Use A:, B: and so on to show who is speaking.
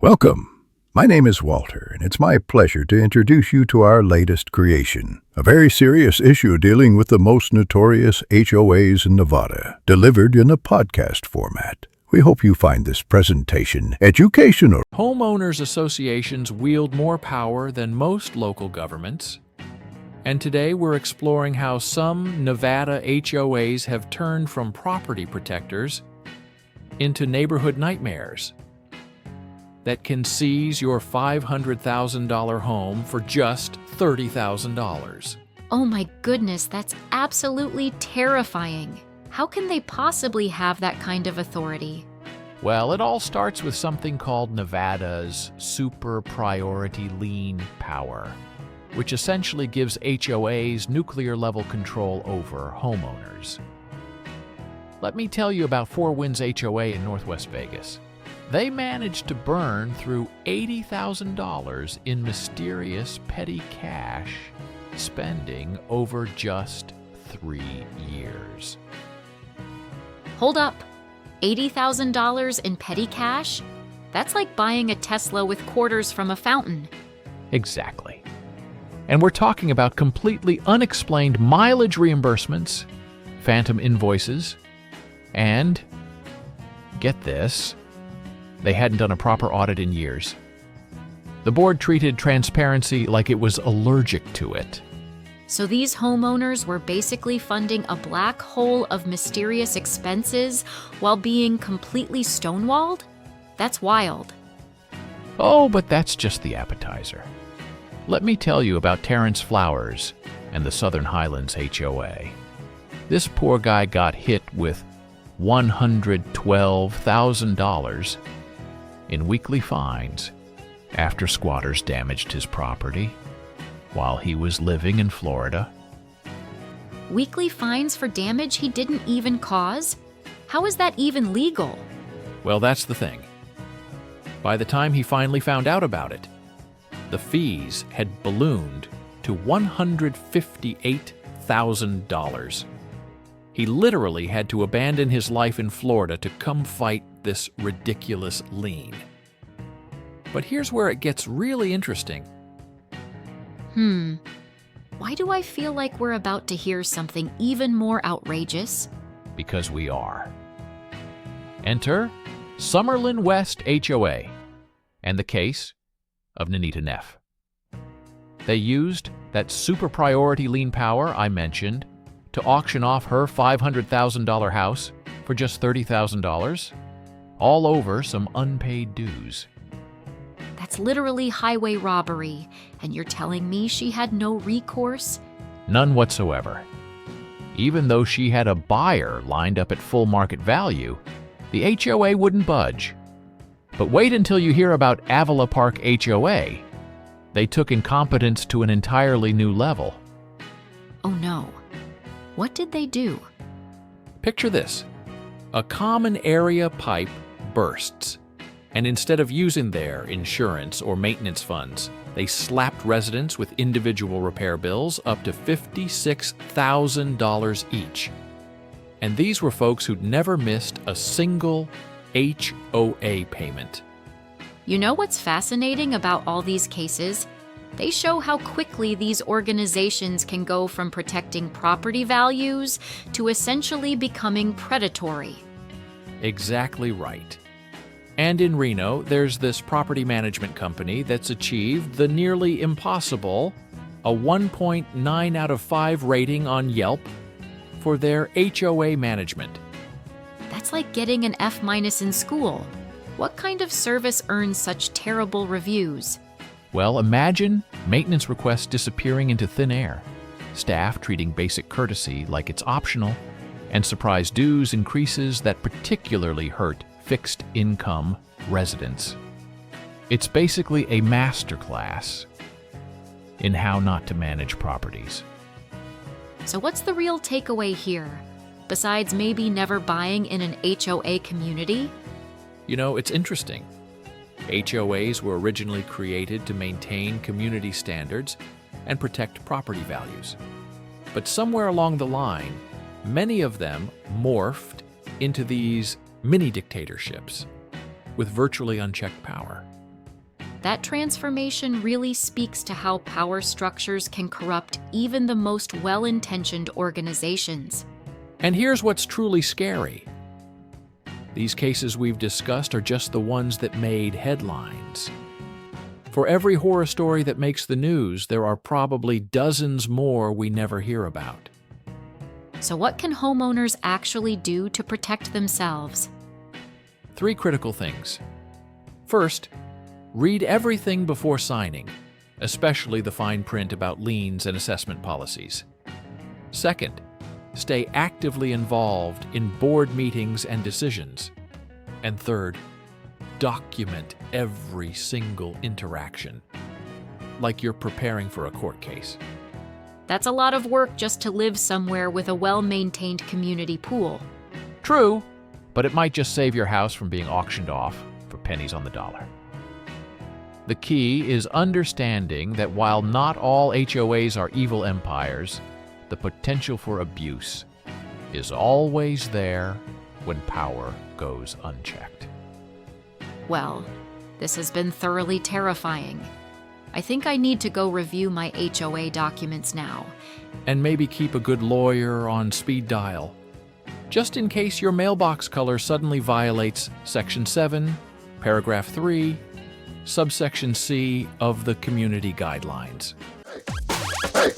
A: Welcome. My name is Walter, and it's my pleasure to introduce you to our latest creation, a very serious issue dealing with the most notorious HOAs in Nevada, delivered in a podcast format. We hope you find this presentation educational.
B: Homeowners associations wield more power than most local governments, and today we're exploring how some Nevada HOAs have turned from property protectors into neighborhood nightmares that can seize your $500,000 home for just $30,000.
C: Oh my goodness, that's absolutely terrifying. How can they possibly have that kind of authority?
B: Well, it all starts with something called Nevada's super priority lien power, which essentially gives HOAs nuclear-level control over homeowners. Let me tell you about Four Winds HOA in Northwest Vegas. They managed to burn through $80,000 in mysterious petty cash spending over just 3 years.
C: Hold up. $80,000 in petty cash? That's like buying a Tesla with quarters from a fountain.
B: Exactly. And we're talking about completely unexplained mileage reimbursements, phantom invoices, and, get this, they hadn't done a proper audit in years. The board treated transparency like it was allergic to it.
C: So these homeowners were basically funding a black hole of mysterious expenses while being completely stonewalled? That's wild.
B: Oh, but that's just the appetizer. Let me tell you about Terrence Flowers and the Southern Highlands HOA. This poor guy got hit with $112,000 in weekly fines after squatters damaged his property while he was living in Florida.
C: Weekly fines for damage he didn't even cause? How is that even legal?
B: Well, that's the thing. By the time he finally found out about it, the fees had ballooned to $158,000. He literally had to abandon his life in Florida to come fight this ridiculous lien. But here's where it gets really interesting.
C: Why do I feel like we're about to hear something even more outrageous?
B: Because we are. Enter Summerlin West HOA and the case of Nanita Neff. They used that super priority lien power I mentioned to auction off her $500,000 house for just $30,000, all over some unpaid dues.
C: That's literally highway robbery, and you're telling me she had no recourse?
B: None whatsoever. Even though she had a buyer lined up at full market value, the HOA wouldn't budge. But wait until you hear about Avila Park HOA. They took incompetence to an entirely new level.
C: Oh no. What did they do?
B: Picture this. A common area pipe bursts, and instead of using their insurance or maintenance funds, they slapped residents with individual repair bills up to $56,000 each. And these were folks who'd never missed a single HOA payment.
C: You know what's fascinating about all these cases? They show how quickly these organizations can go from protecting property values to essentially becoming predatory.
B: Exactly right. And in Reno, there's this property management company that's achieved the nearly impossible, a 1.9 out of 5 rating on Yelp for their HOA management.
C: That's like getting an F- in school. What kind of service earns such terrible reviews?
B: Well, imagine maintenance requests disappearing into thin air, staff treating basic courtesy like it's optional, and surprise dues increases that particularly hurt fixed income residents. It's basically a masterclass in how not to manage properties.
C: So what's the real takeaway here, besides maybe never buying in an HOA community?
B: You know, it's interesting. HOAs were originally created to maintain community standards and protect property values. But somewhere along the line, many of them morphed into these mini dictatorships with virtually unchecked power.
C: That transformation really speaks to how power structures can corrupt even the most well-intentioned organizations.
B: And here's what's truly scary. These cases we've discussed are just the ones that made headlines. For every horror story that makes the news, there are probably dozens more we never hear about.
C: So what can homeowners actually do to protect themselves?
B: 3 critical things. First, read everything before signing, especially the fine print about liens and assessment policies. Second, stay actively involved in board meetings and decisions. And third, document every single interaction, like you're preparing for a court case.
C: That's a lot of work just to live somewhere with a well-maintained community pool.
B: True, but it might just save your house from being auctioned off for pennies on the dollar. The key is understanding that while not all HOAs are evil empires, the potential for abuse is always there when power goes unchecked.
C: Well, this has been thoroughly terrifying. I think I need to go review my HOA documents now.
B: And maybe keep a good lawyer on speed dial, just in case your mailbox color suddenly violates Section 7, Paragraph 3, Subsection C of the Community Guidelines.
D: Hey.